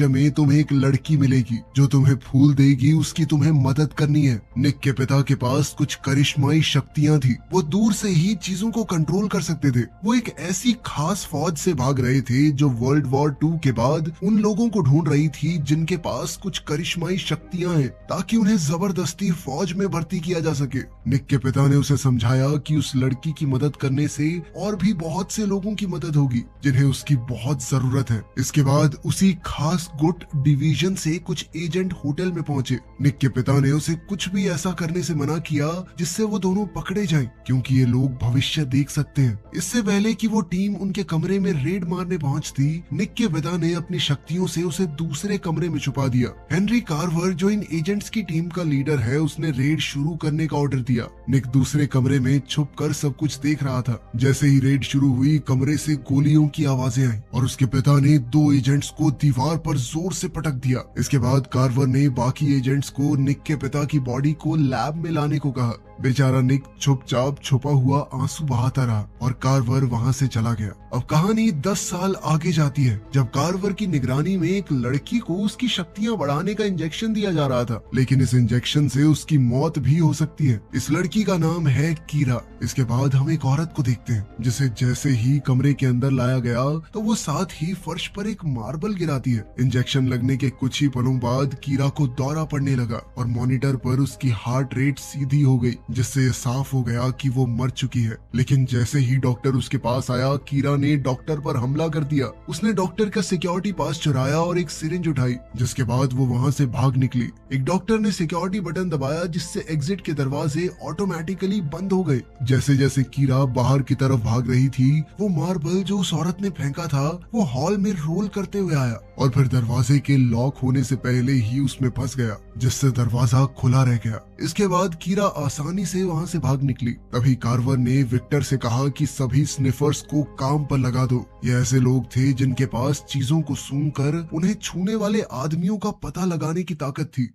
भविष्य में तुम्हें एक लड़की मिलेगी जो तुम्हें फूल देगी, उसकी तुम्हें मदद करनी है। निक के पिता के पास कुछ करिश्माई शक्तियां थी, वो दूर से ही चीजों को कंट्रोल कर सकते थे। वो एक ऐसी खास फौज से भाग रहे थे जो वर्ल्ड वॉर 2 के बाद उन लोगों को ढूंढ रही थी जिनके पास कुछ करिश्माई शक्तियां हैं, ताकि उन्हें जबरदस्ती फौज में भर्ती किया जा सके। निक के पिता ने उसे समझाया कि उस लड़की की मदद करने से और भी बहुत से लोगों की मदद होगी जिन्हें उसकी बहुत जरूरत है। इसके बाद उसी खास गुट डिवीजन से कुछ एजेंट होटल में पहुंचे। निक के पिता ने उसे कुछ भी ऐसा करने से मना किया जिससे वो दोनों पकड़े जाएं, क्योंकि ये लोग भविष्य देख सकते हैं। इससे पहले कि वो टीम उनके कमरे में रेड मारने पहुंचती, निक के पिता ने अपनी शक्तियों से उसे दूसरे कमरे में छुपा दिया। हेनरी कार्वर जो इन एजेंट्स की टीम का लीडर है, उसने रेड शुरू करने का ऑर्डर दिया। निक दूसरे कमरे में छुपकर सब कुछ देख रहा था। जैसे ही रेड शुरू हुई, कमरे से गोलियों की आवाजें आई और उसके पिता ने 2 एजेंट्स को दीवार पर जोर से पटक दिया। इसके बाद कार्वर ने बाकी एजेंट्स को निक के पिता की बॉडी को लैब में लाने को कहा। बेचारा निक चुपचाप छुपा हुआ आंसू बहाता रहा और कार्वर वहां से चला गया। अब कहानी 10 साल आगे जाती है, जब कार्वर की निगरानी में एक लड़की को उसकी शक्तियां बढ़ाने का इंजेक्शन दिया जा रहा था, लेकिन इस इंजेक्शन से उसकी मौत भी हो सकती है। इस लड़की का नाम है कीरा। इसके बाद हम एक औरत को देखते हैं जिसे जैसे ही कमरे के अंदर लाया गया तो वो साथ ही फर्श पर एक मार्बल गिराती है। इंजेक्शन लगने के कुछ ही पलों बाद कीरा को दौरा पड़ने लगा और मॉनिटर पर उसकी हार्ट रेट सीधी हो गई, जिससे ये साफ हो गया कि वो मर चुकी है। लेकिन जैसे ही डॉक्टर उसके पास आया, कीरा ने डॉक्टर पर हमला कर दिया। उसने डॉक्टर का सिक्योरिटी पास चुराया और एक सिरिंज उठाई, जिसके बाद वो वहां से भाग निकली। एक डॉक्टर ने सिक्योरिटी बटन दबाया, जिससे एग्जिट के दरवाजे ऑटोमेटिकली बंद हो गए। जैसे जैसे कीरा बाहर की तरफ भाग रही थी, वो मार्बल जो उस औरत ने फेंका था वो हॉल में रोल करते हुए आया और फिर दरवाजे के लॉक होने से पहले ही उसमें फंस गया, जिससे दरवाजा खुला रह गया। इसके बाद कीरा आसानी से वहां से भाग निकली। तभी कार्वर ने विक्टर से कहा कि सभी स्निफर्स को काम पर लगा दो। ये ऐसे लोग थे जिनके पास चीजों को सूंघकर उन्हें छूने वाले आदमियों का पता लगाने की ताकत थी।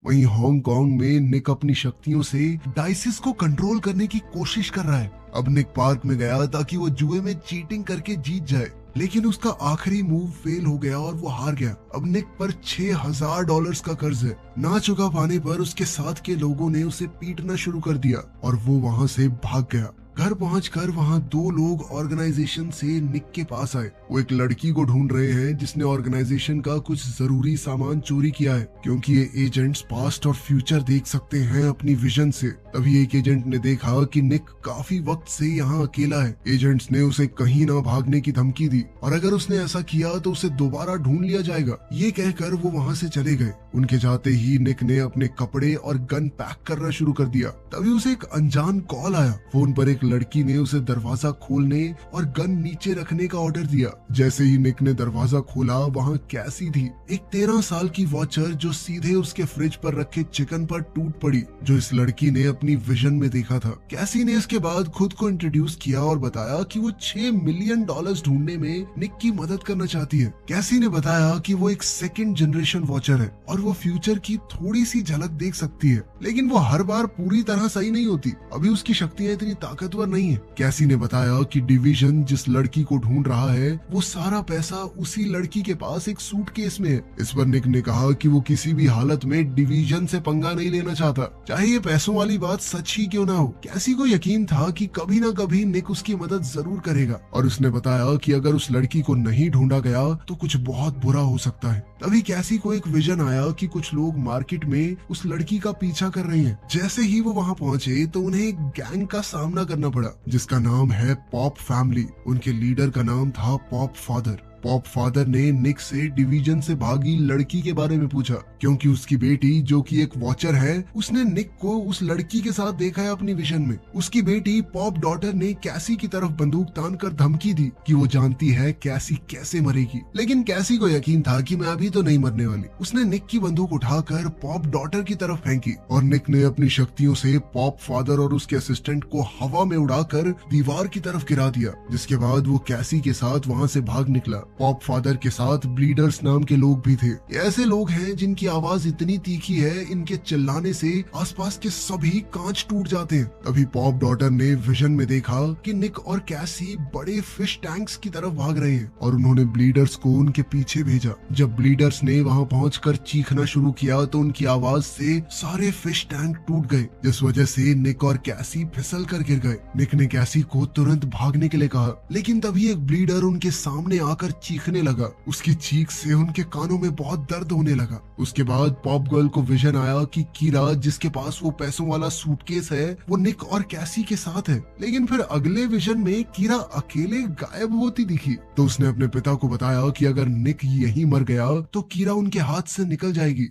वहीं हांगकांग में निक अपनी शक्तियों से डाइसिस को कंट्रोल करने की कोशिश कर रहा है। अब निक पार्क में गया ताकि वो जुए में चीटिंग करके जीत जाए, लेकिन उसका आखिरी मूव फेल हो गया और वो हार गया। अब निक पर $6000 का कर्ज है। ना चुका पाने पर उसके साथ के लोगों ने उसे पीटना शुरू कर दिया और वो वहां से भाग गया। घर पहुंचकर वहां 2 लोग ऑर्गेनाइजेशन से निक के पास आए। वो एक लड़की को ढूंढ रहे हैं जिसने ऑर्गेनाइजेशन का कुछ जरूरी सामान चोरी किया है, क्योंकि ये एजेंट्स पास्ट और फ्यूचर देख सकते हैं अपनी विजन से। तभी एक एजेंट ने देखा कि निक काफी वक्त से यहाँ अकेला है। एजेंट्स ने उसे कहीं ना भागने की धमकी दी और अगर उसने ऐसा किया तो उसे दोबारा ढूंढ लिया जाएगा। ये कहकर वो वहाँ से चले गए। उनके जाते ही निक ने अपने कपड़े और गन पैक करना शुरू कर दिया। तभी उसे एक अनजान कॉल आया। फोन पर एक लड़की ने उसे दरवाजा खोलने और गन नीचे रखने का ऑर्डर दिया। जैसे ही निक ने दरवाजा खोला, वहाँ कैसी थी, एक 13 साल की वॉचर जो सीधे उसके फ्रिज पर रखे चिकन पर टूट पड़ी, जो इस लड़की ने अपनी विजन में देखा था। कैसी ने इसके बाद खुद को इंट्रोड्यूस किया और बताया कि वो $6 मिलियन ढूंढने में निक की मदद करना चाहती है। कैसी ने बताया कि वो एक सेकंड जनरेशन वॉचर है और वो फ्यूचर की थोड़ी सी झलक देख सकती है, लेकिन वो हर बार पूरी तरह सही नहीं होती। अभी उसकी शक्तियां इतनी ताकतवर नहीं है। कैसी ने बताया कि डिवीजन जिस लड़की को ढूंढ रहा है वो सारा पैसा उसी लड़की के पास एक सूटकेस में है। इस पर निक ने कहा कि वो किसी भी हालत में डिवीजन से पंगा नहीं लेना चाहता, चाहे ये पैसों वाली बात सच ही क्यों ना हो। कैसी को यकीन था कि कभी ना कभी निक उसकी मदद जरूर करेगा और उसने बताया कि अगर उस लड़की को नहीं ढूंढा गया तो कुछ बहुत बुरा हो सकता है। तभी कैसी को एक विजन आया कि कुछ लोग मार्केट में उस लड़की का पीछा कर रहे हैं। जैसे ही वो वहाँ पहुँचे तो उन्हें एक गैंग का सामना करना पड़ा जिसका नाम है पॉप फैमिली। उनके लीडर का नाम था पॉप फादर। पॉप फादर ने निक से डिवीजन से भागी लड़की के बारे में पूछा, क्योंकि उसकी बेटी जो कि एक वॉचर है, उसने निक को उस लड़की के साथ देखा है अपनी विजन में। उसकी बेटी पॉप डॉटर ने कैसी की तरफ बंदूक तान कर धमकी दी कि वो जानती है कैसी कैसे मरेगी, लेकिन कैसी को यकीन था कि मैं अभी तो नहीं मरने वाली। उसने निक की बंदूक उठाकर पॉप डॉटर की तरफ फेंकी और निक ने अपनी शक्तियों से पॉप फादर और उसके असिस्टेंट को हवा में उड़ाकर दीवार की तरफ गिरा दिया, जिसके बाद वो कैसी के साथ वहाँ से भाग निकला। पॉप फादर के साथ ब्लीडर्स नाम के लोग भी थे। ये ऐसे लोग हैं जिनकी आवाज इतनी तीखी है, इनके चिल्लाने से आसपास के सभी कांच टूट जाते हैं। तभी पॉप डॉटर ने विजन में देखा कि निक और कैसी बड़े फिश टैंक्स की तरफ भाग रहे हैं और उन्होंने ब्लीडर्स को उनके पीछे भेजा। जब ब्लीडर्स ने वहां पहुंचकर चीखना शुरू किया तो उनकी आवाज से सारे फिश टैंक टूट गए, जिस वजह से निक और कैसी फिसल कर गिर गए। निक ने कैसी को तुरंत भागने के लिए कहा, लेकिन तभी एक ब्लीडर उनके सामने आकर चीखने लगा। उसकी चीख से उनके कानों में बहुत दर्द होने लगा। उसके बाद पॉप गर्ल को विजन आया कि कीरा, जिसके पास वो पैसों वाला सूटकेस है, वो निक और कैसी के साथ है। लेकिन फिर अगले विजन में कीरा अकेले गायब होती दिखी। तो उसने अपने पिता को बताया कि अगर निक यहीं मर गया तो कीरा उनके हाथ से निकल जाएगी।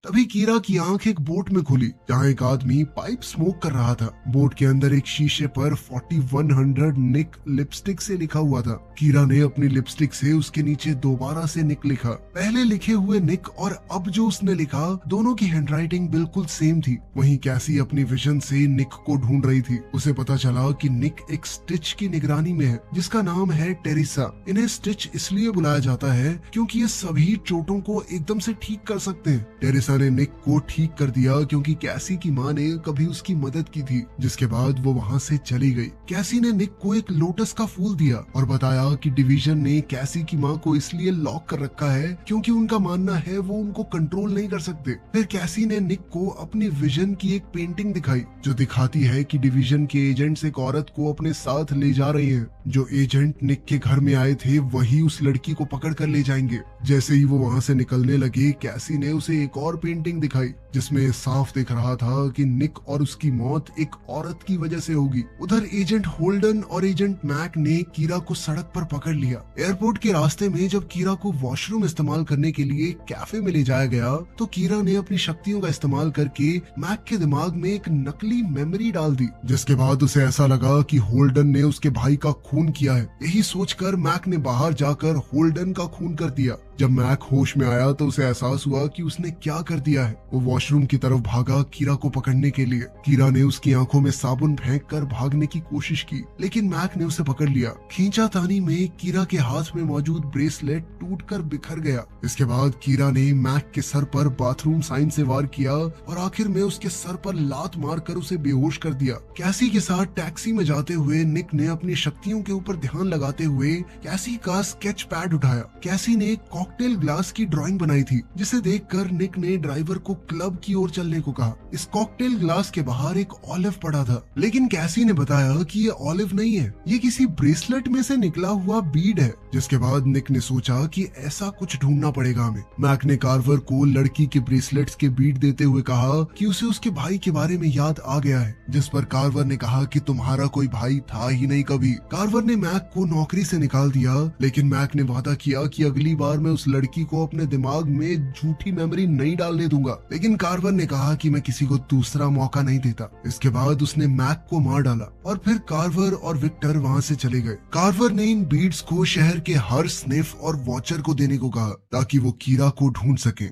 तभी कीरा की आंख एक बोट में खुली जहाँ एक आदमी पाइप स्मोक कर रहा था। बोट के अंदर एक शीशे पर 4100 निक लिपस्टिक से लिखा हुआ था। कीरा ने अपनी लिपस्टिक से उसके नीचे दोबारा से निक लिखा। पहले लिखे हुए निक और अब जो उसने लिखा, दोनों की हैंडराइटिंग बिल्कुल सेम थी। वहीं कैसी अपनी विजन से निक को ढूंढ रही थी। उसे पता चला कि निक एक स्टिच की निगरानी में है जिसका नाम है टेरिसा। इन्हें स्टिच इसलिए बुलाया जाता है क्योंकि ये सभी चोटों को एकदम से ठीक कर सकते हैं। टेरिसा ने निक को ठीक कर दिया क्योंकि कैसी की माँ ने कभी उसकी मदद की थी, जिसके बाद वो वहाँ से चली गई। कैसी ने निक को एक लोटस का फूल दिया और बताया कि डिवीजन ने कैसी की माँ को इसलिए लॉक कर रखा है क्योंकि उनका मानना है वो उनको कंट्रोल नहीं कर सकते। फिर कैसी ने निक को अपनी विजन की एक पेंटिंग दिखाई जो दिखाती है कि डिवीजन के एजेंट्स एक औरत को अपने साथ ले जा रहे हैं। जो एजेंट निक के घर में आए थे वही उस लड़की को पकड़ कर ले जाएंगे। जैसे ही वो वहाँ से निकलने लगे, कैसी ने उसे एक और पेंटिंग दिखाई जिसमें साफ दिख रहा था कि निक और उसकी मौत एक औरत की वजह से होगी। उधर एजेंट होल्डन और एजेंट मैक ने कीरा को सड़क पर पकड़ लिया। एयरपोर्ट के रास्ते में जब कीरा को वॉशरूम इस्तेमाल करने के लिए कैफे में ले जाया गया तो कीरा ने अपनी शक्तियों का इस्तेमाल करके मैक के दिमाग में एक नकली मेमोरी डाल दी, जिसके बाद उसे ऐसा लगा कि होल्डन ने उसके भाई का खून किया है। यही सोचकर मैक ने बाहर जाकर होल्डन का खून कर दिया। जब मैक होश में आया तो उसे एहसास हुआ कि उसने क्या कर दिया है। वो वॉशरूम की तरफ भागा कीरा को पकड़ने के लिए। कीरा ने उसकी आंखों में साबुन फेंक कर भागने की कोशिश की, लेकिन मैक ने उसे पकड़ लिया। खींचातानी में कीरा के हाथ में मौजूद ब्रेसलेट टूटकर बिखर गया। इसके बाद कीरा ने मैक के सर पर बाथरूम साइन से वार किया और आखिर में उसके सर पर लात मारकर उसे बेहोश कर दिया। कैसी के साथ टैक्सी में जाते हुए निक ने अपनी शक्तियों के ऊपर ध्यान लगाते हुए कैसी का स्केच पैड उठाया। कैसी ने कॉकटेल ग्लास की ड्राइंग बनाई थी जिसे देखकर निक ने ड्राइवर को क्लब की ओर चलने को कहा। इस कॉकटेल ग्लास के बाहर एक ऑलिव पड़ा था, लेकिन कैसी ने बताया कि ये ऑलिव नहीं है, ये किसी ब्रेसलेट में से निकला हुआ बीड है। जिसके बाद निक ने सोचा कि ऐसा कुछ ढूंढना पड़ेगा हमें। मैक ने कार्वर को लड़की के ब्रेसलेट्स के बीड देते हुए कहा कि उसे उसके भाई के बारे में याद आ गया है, जिस पर कार्वर ने कहा कि तुम्हारा कोई भाई था ही नहीं कभी। कार्वर ने मैक को नौकरी से निकाल दिया, लेकिन मैक ने वादा किया कि अगली बार मैं उस लड़की को अपने दिमाग में झूठी मेमोरी नहीं डालने दूंगा। लेकिन कार्वर ने कहा कि मैं किसी को दूसरा मौका नहीं देता। इसके बाद उसने मैक को मार डाला और फिर कार्वर और विक्टर वहाँ से चले गए। कार्वर ने इन बीड्स को शहर के हर स्निफ और वॉचर को देने को कहा ताकि वो कीरा को ढूंढ सके।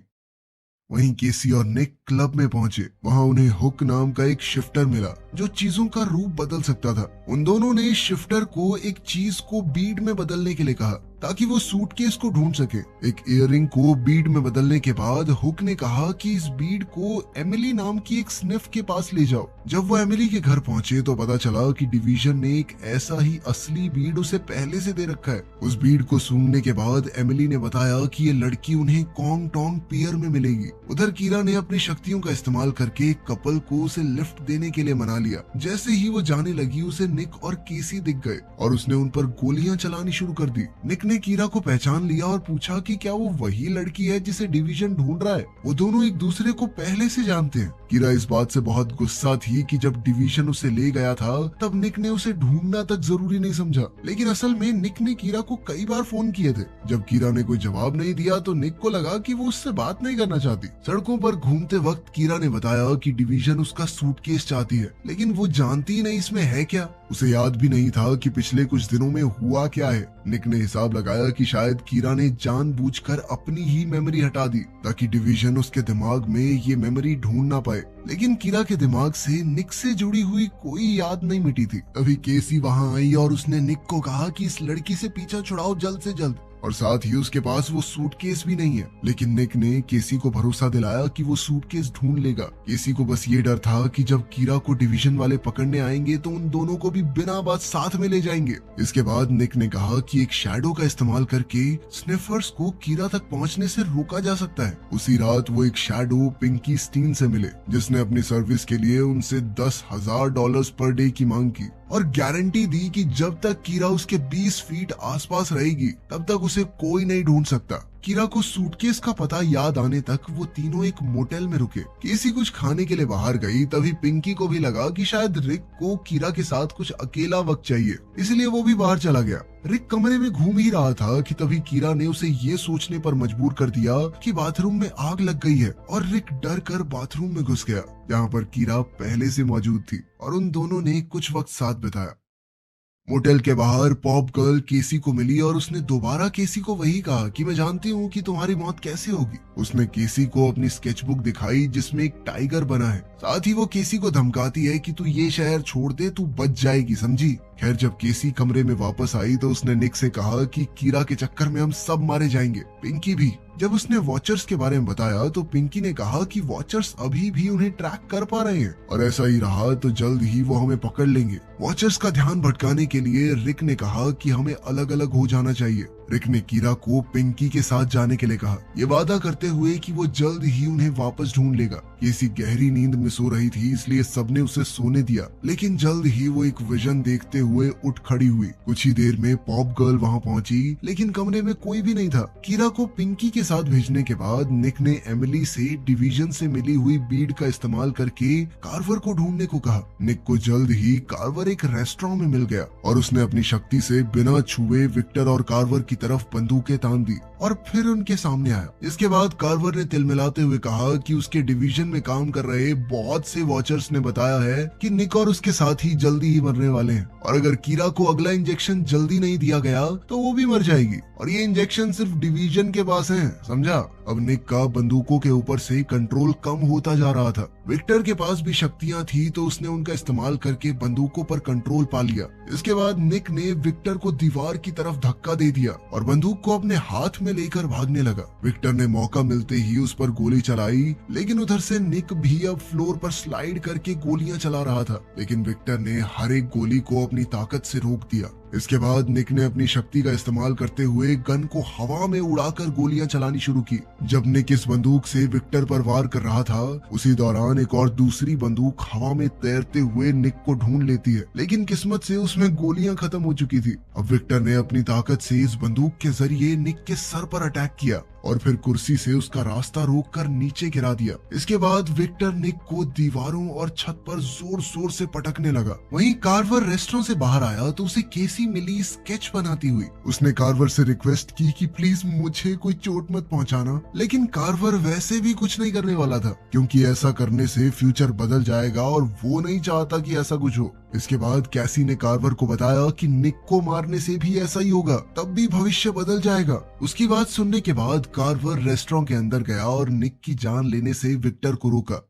वहीं केसी और निक क्लब में पहुंचे। वहां उन्हें हुक नाम का एक शिफ्टर मिला जो चीजों का रूप बदल सकता था। उन दोनों ने शिफ्टर को एक चीज को बीड में बदलने के लिए कहा ताकि वो सूटकेस को ढूंढ सके। एक इयररिंग को बीड में बदलने के बाद हुक ने कहा कि इस बीड को एमिली नाम की एक स्निफ के पास ले जाओ। जब वो एमिली के घर पहुंचे तो पता चला कि डिवीजन ने एक ऐसा ही असली बीड उसे पहले से दे रखा है। उस बीड को सूंघने के बाद एमिली ने बताया कि ये लड़की उन्हें कॉन्ग टोंग पियर में मिलेगी। उधर कीरा ने अपनी शक्तियों का इस्तेमाल करके कपल को उसे लिफ्ट देने के लिए मना लिया। जैसे ही वो जाने लगी उसे निक और केसी दिख गए और उसने उन पर गोलियां चलानी शुरू कर दी। निक ने कीरा को पहचान लिया और पूछा कि क्या वो वही लड़की है जिसे डिवीजन ढूंढ रहा है। वो दोनों एक दूसरे को पहले से जानते हैं। कीरा इस बात से बहुत गुस्सा थी कि जब डिवीजन उसे ले गया था तब निक ने उसे ढूंढना तक जरूरी नहीं समझा, लेकिन असल में निक ने कीरा को कई बार फोन किए थे। जब कीरा ने कोई जवाब नहीं दिया तो निक को लगा कि वो उससे बात नहीं करना चाहती। सड़कों पर घूमते वक्त कीरा ने बताया कि डिवीजन उसका सूटकेस चाहती है, लेकिन वो जानती ही नहीं इसमें है क्या। उसे याद भी नहीं था कि पिछले कुछ दिनों में हुआ क्या है। निक ने हिसाब लगाया कि शायद कीरा ने जानबूझकर अपनी ही मेमोरी हटा दी ताकि डिवीजन उसके दिमाग में ये मेमोरी ढूंढ ना पाए, लेकिन कीरा के दिमाग से निक से जुड़ी हुई कोई याद नहीं मिटी थी। अभी केसी वहां आई और उसने निक को कहा कि इस लड़की से पीछा छुड़ाओ जल्द से जल्द। और साथ ही उसके पास वो सूटकेस भी नहीं है। लेकिन निक ने केसी को भरोसा दिलाया कि वो सूटकेस ढूंढ लेगा। केसी को बस ये डर था कि जब कीरा को डिवीजन वाले पकड़ने आएंगे तो उन दोनों को भी बिना बात साथ में ले जाएंगे। इसके बाद निक ने कहा कि एक शैडो का इस्तेमाल करके स्निफर्स को कीरा तक पहुंचने से रोका जा सकता है। उसी रात वो एक शैडो पिंकी स्टीन से मिले, जिसने अपनी सर्विस के लिए उनसे $10,000 पर डे की मांग की और गारंटी दी कि जब तक कीरा उसके 20 फीट आसपास रहेगी तब तक उसे कोई नहीं ढूंढ सकता। कीरा को सूटकेस का पता याद आने तक वो तीनों एक मोटेल में रुके। केसी कुछ खाने के लिए बाहर गई, तभी पिंकी को भी लगा कि शायद रिक को कीरा के साथ कुछ अकेला वक्त चाहिए, इसलिए वो भी बाहर चला गया। रिक कमरे में घूम ही रहा था कि तभी कीरा ने उसे ये सोचने पर मजबूर कर दिया कि बाथरूम में आग लग गई है और रिक डर कर बाथरूम में घुस गया, जहाँ पर कीरा पहले से मौजूद थी और उन दोनों ने कुछ वक्त साथ बिताया। मोटेल के बाहर पॉप गर्ल केसी को मिली और उसने दोबारा केसी को वही कहा कि मैं जानती हूँ कि तुम्हारी मौत कैसे होगी। उसने केसी को अपनी स्केचबुक दिखाई जिसमें एक टाइगर बना है। साथ ही वो केसी को धमकाती है कि तू ये शहर छोड़ दे, तू बच जाएगी, समझी। खैर जब केसी कमरे में वापस आई तो उसने निक से कहा कि कीरा के चक्कर में हम सब मारे जाएंगे, पिंकी भी। जब उसने वॉचर्स के बारे में बताया तो पिंकी ने कहा कि वॉचर्स अभी भी उन्हें ट्रैक कर पा रहे हैं और ऐसा ही रहा तो जल्द ही वो हमें पकड़ लेंगे। वॉचर्स का ध्यान भटकाने के लिए रिक ने कहा कि हमें अलग अलग हो जाना चाहिए। रिक ने कीरा को पिंकी के साथ जाने के लिए कहा, ये वादा करते हुए कि वो जल्द ही उन्हें वापस ढूंढ लेगा। केसी गहरी नींद में सो रही थी, इसलिए सबने उसे सोने दिया, लेकिन जल्द ही वो एक विजन देखते हुए उठ खड़ी हुई। कुछ ही देर में पॉप गर्ल वहाँ पहुंची, लेकिन कमरे में कोई भी नहीं था। कीरा को पिंकी के साथ भेजने के बाद निक ने एमिली से डिवीजन से मिली हुई बीड का इस्तेमाल करके कार्वर को ढूंढने को कहा। निक को जल्द ही कार्वर एक रेस्टोरेंट में मिल गया और उसने अपनी शक्ति से बिना छुए विक्टर और कार्वर की तरफ बंदूकें तान दी और फिर उनके सामने आया। इसके बाद कार्वर ने तिलमिलाते हुए कहा कि उसके डिवीजन में काम कर रहे बहुत से वॉचर्स ने बताया है कि निक और उसके साथी जल्दी ही मरने वाले हैं और अगर कीरा को अगला इंजेक्शन जल्दी नहीं दिया गया तो वो भी मर जाएगी और ये इंजेक्शन सिर्फ डिवीजन के पास है, समझा। अब निक का बंदूकों के ऊपर से कंट्रोल कम होता जा रहा था। विक्टर के पास भी शक्तियां थी तो उसने उनका इस्तेमाल करके बंदूकों पर कंट्रोल पा लिया। इसके बाद निक ने विक्टर को दीवार की तरफ धक्का दे दिया और बंदूक को अपने हाथ में लेकर भागने लगा। विक्टर ने मौका मिलते ही उस पर गोली चलाई, लेकिन उधर से निक भी अब फ्लोर पर स्लाइड करके गोलियां चला रहा था, लेकिन विक्टर ने हर एक गोली को अपनी ताकत से रोक दिया। इसके बाद निक ने अपनी शक्ति का इस्तेमाल करते हुए गन को हवा में उड़ाकर गोलियां चलानी शुरू की। जब निक इस बंदूक से विक्टर पर वार कर रहा था, उसी दौरान एक और दूसरी बंदूक हवा में तैरते हुए निक को ढूंढ लेती है, लेकिन किस्मत से उसमें गोलियां खत्म हो चुकी थी। अब विक्टर ने अपनी ताकत से इस बंदूक के जरिए निक के सर पर अटैक किया और फिर कुर्सी से उसका रास्ता रोककर नीचे गिरा दिया। इसके बाद विक्टर निक को दीवारों और छत पर जोर जोर से पटकने लगा। वहीं कार्वर रेस्टोरेंट से बाहर आया तो उसे केसी मिली स्केच बनाती हुई। उसने कार्वर से रिक्वेस्ट की कि प्लीज मुझे कोई चोट मत पहुंचाना, लेकिन कार्वर वैसे भी कुछ नहीं करने वाला था, क्योंकि ऐसा करने से फ्यूचर बदल जाएगा और वो नहीं चाहता कि ऐसा कुछ हो। इसके बाद कैसी ने कार्वर को बताया कि निक को मारने से भी ऐसा ही होगा, तब भी भविष्य बदल जाएगा। उसकी बात सुनने के बाद कार्वर रेस्टोरेंट के अंदर गया और निक की जान लेने से विक्टर को रोका।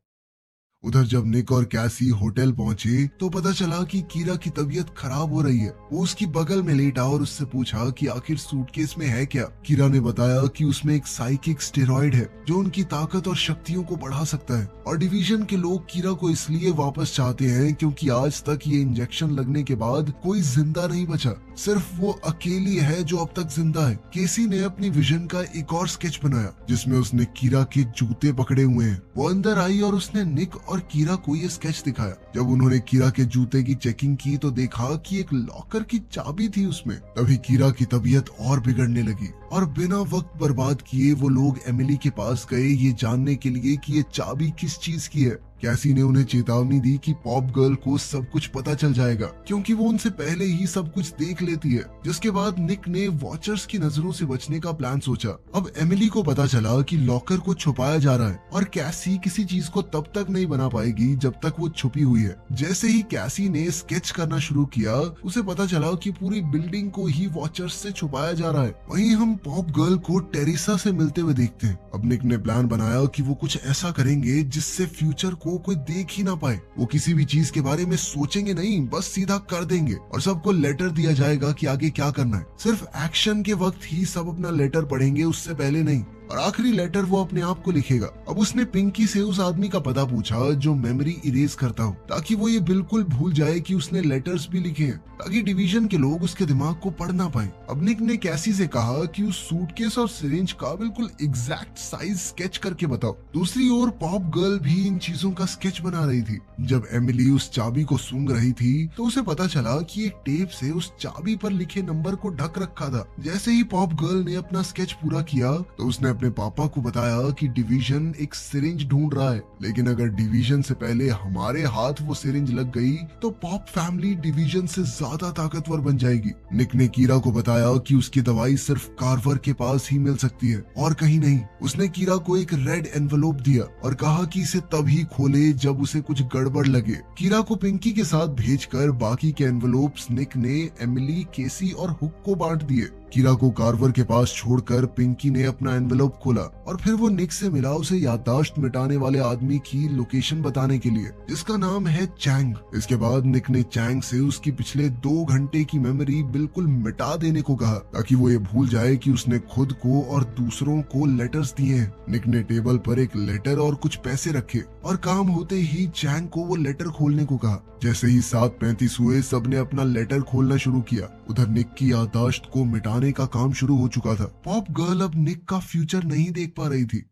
उधर जब निक और कैसी होटल पहुंचे तो पता चला कि कीरा की तबीयत खराब हो रही है। वो उसकी बगल में लेटा और उससे पूछा कि आखिर सूटकेस में है क्या। कीरा ने बताया कि उसमें एक साइकिक स्टेरॉइड है जो उनकी ताकत और शक्तियों को बढ़ा सकता है और डिवीजन के लोग कीरा को इसलिए वापस चाहते हैं क्योंकि आज तक ये इंजेक्शन लगने के बाद कोई जिंदा नहीं बचा, सिर्फ वो अकेली है जो अब तक जिंदा है। केसी ने अपनी विजन का एक और स्केच बनाया जिसमें उसने कीरा के जूते पकड़े हुए हैं। वो अंदर आई और उसने निक और कीरा को ये स्केच दिखाया। जब उन्होंने कीरा के जूते की चेकिंग की तो देखा कि एक लॉकर की चाबी थी उसमें। तभी कीरा की तबीयत और बिगड़ने लगी और बिना वक्त बर्बाद किए वो लोग एमिली के पास गए ये जानने के लिए कि ये चाबी किस चीज की है। कैसी ने उन्हें चेतावनी दी कि पॉप गर्ल को सब कुछ पता चल जाएगा क्योंकि वो उनसे पहले ही सब कुछ देख लेती है। जिसके बाद निक ने वॉचर्स की नजरों से बचने का प्लान सोचा। अब एमिली को पता चला कि लॉकर को छुपाया जा रहा है और कैसी किसी चीज को तब तक नहीं बना पाएगी जब तक वो छुपी हुई है। जैसे ही कैसी ने स्केच करना शुरू किया उसे पता चला कि पूरी बिल्डिंग को ही वॉचर्स से छुपाया जा रहा है। वहीं हम पॉप गर्ल को टेरेसा से मिलते हुए देखते हैं। अब निक ने प्लान बनाया कि वो कुछ ऐसा करेंगे जिससे फ्यूचर को कोई देख ही ना पाए। वो किसी भी चीज के बारे में सोचेंगे नहीं, बस सीधा कर देंगे और सबको लेटर दिया जाएगा कि आगे क्या करना है। सिर्फ एक्शन के वक्त ही सब अपना लेटर पढ़ेंगे, उससे पहले नहीं। और आखिरी लेटर वो अपने आप को लिखेगा। अब उसने पिंकी से उस आदमी का पता पूछा जो मेमोरी इरेज करता हो, ताकि वो ये बिल्कुल भूल जाए कि उसने लेटर्स भी लिखे हैं, ताकि डिवीजन के लोग उसके दिमाग को पढ़ ना पाए। अब निक ने कैसी से कहा कि उस सूटकेस और सिरिंज का बिल्कुल एग्जैक्ट साइज स्केच करके बताओ। दूसरी ओर पॉप गर्ल भी इन चीजों का स्केच बना रही थी। जब एमिली उस चाबी को सूंघ रही थी तो उसे पता चला कि एक टेप से उस चाबी पर लिखे नंबर को ढक रखा था। जैसे ही पॉप गर्ल ने अपना स्केच पूरा किया तो उसने अपने पापा को बताया कि डिवीजन एक सिरिंज ढूंढ रहा है, लेकिन अगर डिवीजन से पहले हमारे हाथ वो सिरिंज लग गई तो पॉप फैमिली डिवीजन से ज्यादा ताकतवर बन जाएगी। निक ने कीरा को बताया कि उसकी दवाई सिर्फ कार्वर के पास ही मिल सकती है और कहीं नहीं। उसने कीरा को एक रेड एनवेलोप दिया और कहा कि इसे तभी खोले जब उसे कुछ गड़बड़ लगे। कीरा को पिंकी के साथ भेजकर बाकी के एनवेलोप्स निक ने एमिली, केसी और हुक को बांट दिए। कीरा को कार्वर के पास छोड़कर पिंकी ने अपना एनवेलोप खोला और फिर वो निक से मिला, उसे याददाश्त मिटाने वाले आदमी की लोकेशन बताने के लिए, जिसका नाम है चैंग। इसके बाद निक ने चैंग से उसकी पिछले 2 घंटे की मेमोरी बिल्कुल मिटा देने को कहा, ताकि वो ये भूल जाए कि उसने खुद को और दूसरों को लेटर्स दिए हैं। निक ने टेबल पर एक लेटर और कुछ पैसे रखे और काम होते ही चैंग को वो लेटर खोलने को कहा। जैसे ही 7:35 हुए, सबने अपना लेटर खोलना शुरू किया। उधर निक की याददाश्त को मिटाने का काम शुरू हो चुका था। पॉप गर्ल अब निक का फ्यूचर नहीं देख पा रही थी।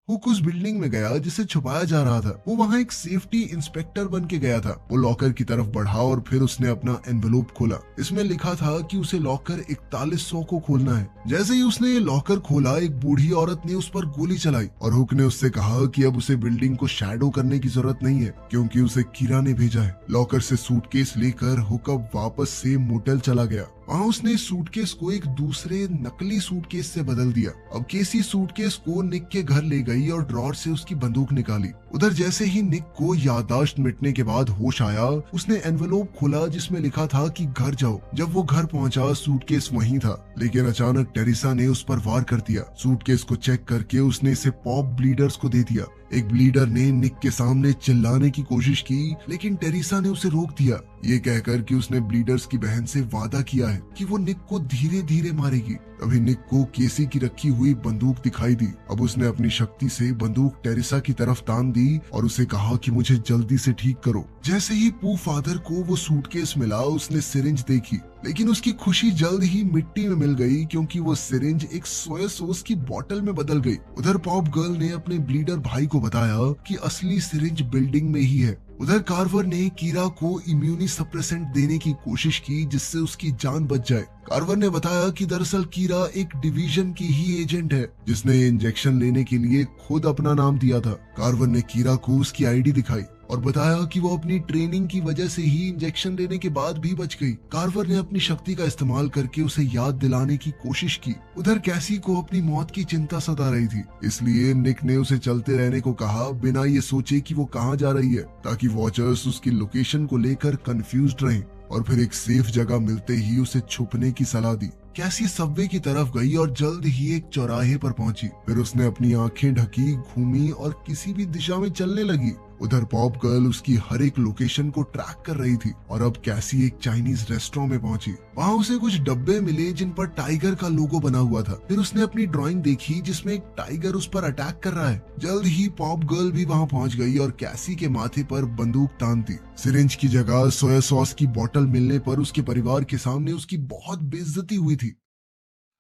हुक उस बिल्डिंग में गया जिसे छुपाया जा रहा था। वो वहाँ एक सेफ्टी इंस्पेक्टर बन के गया था। वो लॉकर की तरफ बढ़ा और फिर उसने अपना एनवेलोप खोला। इसमें लिखा था कि उसे लॉकर 4100 को खोलना है। जैसे ही उसने ये लॉकर खोला, एक बूढ़ी औरत ने उस पर गोली चलाई और हुक ने उससे कहा कि अब उसे बिल्डिंग को शैडो करने की जरूरत नहीं है, क्योंकि उसे कीरा ने भेजा है। लॉकर से सूटकेस लेकर हुक अब वापस से मोटेल चला गया। वहाँ उसने सूटकेस को एक दूसरे नकली सूटकेस से बदल दिया। अब केसी सूटकेस को निक के घर ले गई और ड्रॉर से उसकी बंदूक निकाली। उधर जैसे ही निक को याददाश्त मिटने के बाद होश आया, उसने एनवेलोप खोला जिसमें लिखा था कि घर जाओ। जब वो घर पहुंचा, सूटकेस वहीं था, लेकिन अचानक टेरिसा ने उस पर वार कर दिया। सूटकेस को चेक करके उसने इसे पॉप ब्लीडर्स को दे दिया। एक ब्लीडर ने निक के सामने चिल्लाने की कोशिश की, लेकिन टेरिसा ने उसे रोक दिया, ये कहकर कि उसने ब्लीडर्स की बहन से वादा किया है कि वो निक को धीरे धीरे मारेगी। तभी निक को केसी की रखी हुई बंदूक दिखाई दी। अब उसने अपनी शक्ति से बंदूक टेरिसा की तरफ तान दी और उसे कहा कि मुझे जल्दी से ठीक करो। जैसे ही पू फादर को वो सूटकेस मिला, उसने सिरिंज देखी, लेकिन उसकी खुशी जल्द ही मिट्टी में मिल गई, क्योंकि वो सिरिंज एक सोया सॉस की बोतल में बदल गई। उधर पॉप गर्ल ने अपने ब्लीडर भाई को बताया कि असली सिरिंज बिल्डिंग में ही है। उधर कार्वर ने कीरा को इम्यूनी सप्रेसेंट देने की कोशिश की, जिससे उसकी जान बच जाए। कार्वर ने बताया कि दरअसल कीरा एक डिवीजन की ही एजेंट है, जिसने ये इंजेक्शन लेने के लिए खुद अपना नाम दिया था। कार्वर ने कीरा को उसकी आईडी दिखाई और बताया कि वो अपनी ट्रेनिंग की वजह से ही इंजेक्शन लेने के बाद भी बच गई। कार्वर ने अपनी शक्ति का इस्तेमाल करके उसे याद दिलाने की कोशिश की। उधर कैसी को अपनी मौत की चिंता सता रही थी, इसलिए निक ने उसे चलते रहने को कहा, बिना ये सोचे कि वो कहाँ जा रही है, ताकि वॉचर्स उसकी लोकेशन को लेकर कंफ्यूज्ड रहें। और फिर एक सेफ जगह मिलते ही उसे छुपने की सलाह दी। कैसी सबवे की तरफ गई और जल्द ही एक चौराहे पर पहुंची। फिर उसने अपनी आंखें ढकी, घूमी और किसी भी दिशा में चलने लगी। उधर पॉप गर्ल उसकी हर एक लोकेशन को ट्रैक कर रही थी और अब कैसी एक चाइनीज रेस्टोरेंट में पहुंची। वहाँ उसे कुछ डब्बे मिले जिन पर टाइगर का लोगो बना हुआ था। फिर उसने अपनी ड्राइंग देखी जिसमें एक टाइगर उस पर अटैक कर रहा है। जल्द ही पॉप गर्ल भी वहाँ पहुंच गई और कैसी के माथे पर बंदूक तान दी। सिरिंज की जगह सोया सॉस की बोतल मिलने पर उसके परिवार के सामने उसकी बहुत बेइज्जती हुई थी।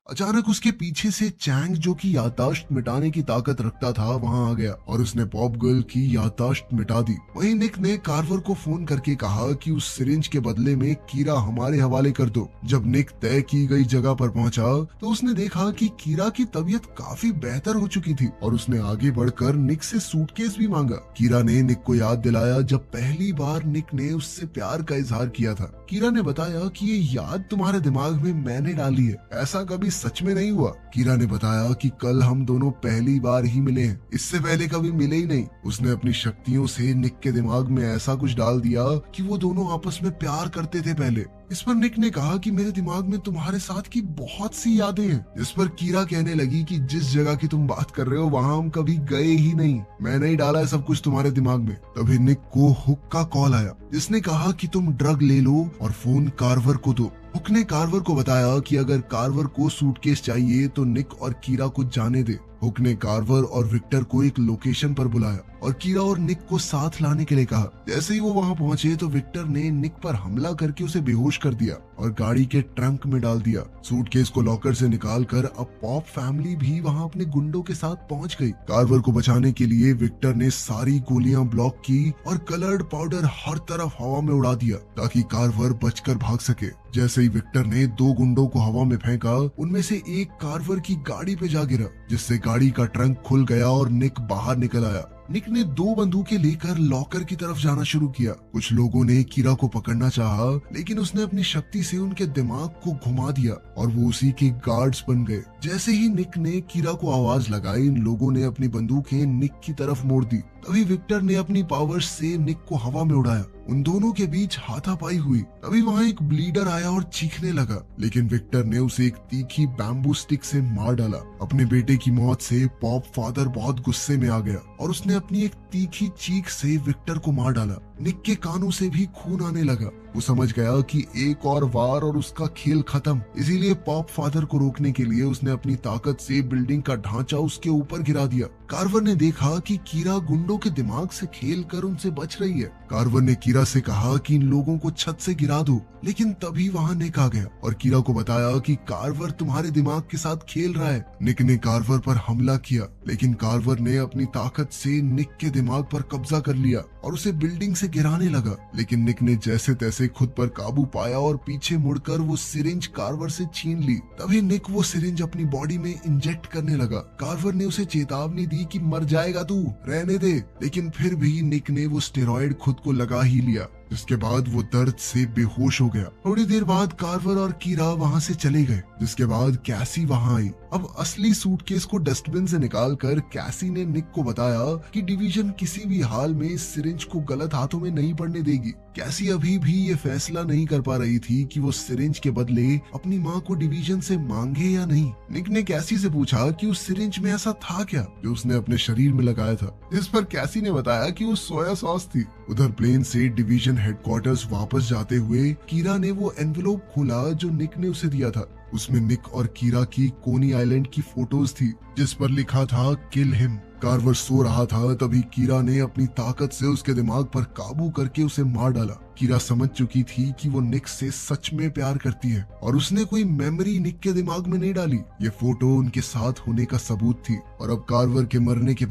अचानक उसके पीछे से चैंग, जो कि याददाश्त मिटाने की ताकत रखता था, वहां आ गया और उसने पॉप गर्ल की याददाश्त मिटा दी। वहीं निक ने कार्वर को फोन करके कहा कि उस सिरिंज के बदले में कीरा हमारे हवाले कर दो। जब निक तय की गई जगह पर पहुंचा तो उसने देखा कि कीरा की तबीयत काफी बेहतर हो चुकी थी और उसने आगे बढ़कर निक से सूटकेस भी मांगा। कीरा ने निक को याद दिलाया जब पहली बार निक ने उससे प्यार का इजहार किया था। कीरा ने बताया कि ये याद तुम्हारे दिमाग में मैंने डाली है, ऐसा कभी सच में नहीं हुआ। कीरा ने बताया कि कल हम दोनों पहली बार ही मिले हैं, इससे पहले कभी मिले ही नहीं। उसने अपनी शक्तियों से निक के दिमाग में ऐसा कुछ डाल दिया कि वो दोनों आपस में प्यार करते थे पहले। इस पर निक ने कहा कि मेरे दिमाग में तुम्हारे साथ की बहुत सी यादें हैं। इस पर कीरा कहने लगी कि जिस जगह की तुम बात कर रहे हो वहाँ हम कभी गए ही नहीं, मैंने ही डाला है सब कुछ तुम्हारे दिमाग में। तभी निक को हुक का कॉल आया, जिसने कहा कि तुम ड्रग ले लो और फोन कार्वर को दो। हुक ने कार्वर को बताया कि अगर कार्वर को सूटकेस चाहिए तो निक और कीरा को जाने दे। हुक ने कार्वर और विक्टर को एक लोकेशन पर बुलाया और कीरा और निक को साथ लाने के लिए कहा। जैसे ही वो वहां पहुंचे तो विक्टर ने निक पर हमला करके उसे बेहोश कर दिया और गाड़ी के ट्रंक में डाल दिया। सूटकेस को लॉकर से निकालकर अब पॉप फैमिली भी वहां अपने गुंडों के साथ पहुंच गई। कार्वर को बचाने के लिए विक्टर ने सारी गोलियां ब्लॉक की और कलर्ड पाउडर हर तरफ हवा में उड़ा दिया ताकि कार्वर बचकर भाग सके। जैसे ही विक्टर ने 2 गुंडों को हवा में फेंका, उनमें से एक कार्वर की गाड़ी पे जा गिरा, जिससे गाड़ी का ट्रंक खुल गया और निक बाहर निकल आया। निक ने 2 बंदूकें लेकर लॉकर की तरफ जाना शुरू किया। कुछ लोगों ने कीरा को पकड़ना चाहा, लेकिन उसने अपनी शक्ति से उनके दिमाग को घुमा दिया और वो उसी के गार्ड्स बन गए। जैसे ही निक ने कीरा को आवाज लगाई, इन लोगों ने अपनी बंदूकें निक की तरफ मोड़ दी। तभी विक्टर ने अपनी पावर्स से निक को हवा में उड़ाया। उन दोनों के बीच हाथापाई हुई। तभी वहाँ एक ब्लीडर आया और चीखने लगा, लेकिन विक्टर ने उसे एक तीखी बैम्बू स्टिक से मार डाला। अपने बेटे की मौत से पॉप फादर बहुत गुस्से में आ गया और उसने अपनी एक तीखी चीख से विक्टर को मार डाला। निक के कानों से भी खून आने लगा। वो समझ गया कि एक और वार और उसका खेल खत्म। इसीलिए पॉप फादर को रोकने के लिए उसने अपनी ताकत से बिल्डिंग का ढांचा उसके ऊपर गिरा दिया। कार्वर ने देखा कि कीरा गुंडों के दिमाग से खेलकर उनसे बच रही है। कार्वर ने कीरा से कहा कि इन लोगों को छत से गिरा दो, लेकिन तभी वहाँ निक आ गया और कीरा को बताया कि कार्वर तुम्हारे दिमाग के साथ खेल रहा है। निक ने कार्वर पर हमला किया, लेकिन कार्वर ने अपनी ताकत से निक के दिमाग पर कब्जा कर लिया और उसे बिल्डिंग से गिराने लगा। लेकिन निक ने जैसे तैसे खुद पर काबू पाया और पीछे मुड़कर वो सिरिंज कार्वर से छीन ली। तभी निक वो सिरिंज अपनी बॉडी में इंजेक्ट करने लगा। कार्वर ने उसे चेतावनी दी कि मर जाएगा तू, रहने दे, लेकिन फिर भी निक ने वो स्टेरॉइड खुद को लगा ही लिया, जिसके बाद वो दर्द से बेहोश हो गया। थोड़ी देर बाद कार्वर और कीरा वहाँ से चले गए, जिसके बाद कैसी वहाँ आई। अब असली सूटकेस को डस्टबिन से निकालकर कैसी ने निक को बताया कि डिवीजन किसी भी हाल में इस सिरिंज को गलत हाथों में नहीं पड़ने देगी। कैसी अभी भी ये फैसला नहीं कर पा रही थी कि वो सिरिंज के बदले अपनी माँ को डिवीजन से मांगे या नहीं। निक ने कैसी से पूछा कि उस सिरिंज में ऐसा था क्या जो उसने अपने शरीर में लगाया था। इस पर कैसी ने बताया कि वो सोया सॉस थी। उधर प्लेन से डिवीजन हेडक्वार्टर्स वापस जाते हुए कीरा ने वो एनवेलोप खोला जो निक ने उसे दिया था। उसमें निक और कीरा की कोनी आइलैंड की फोटोज थी, जिस पर लिखा था किल हिम। कार्वर सो रहा था, तभी कीरा ने अपनी ताकत से उसके दिमाग पर काबू करके उसे मार डाला। कीरा समझ चुकी थी कि वो निक से सच में प्यार करती है और उसने कोई मेमोरी निक के दिमाग में नहीं डाली। ये फोटो उनके साथ होने का सबूत थी और अब कार्वर के मरने के बाद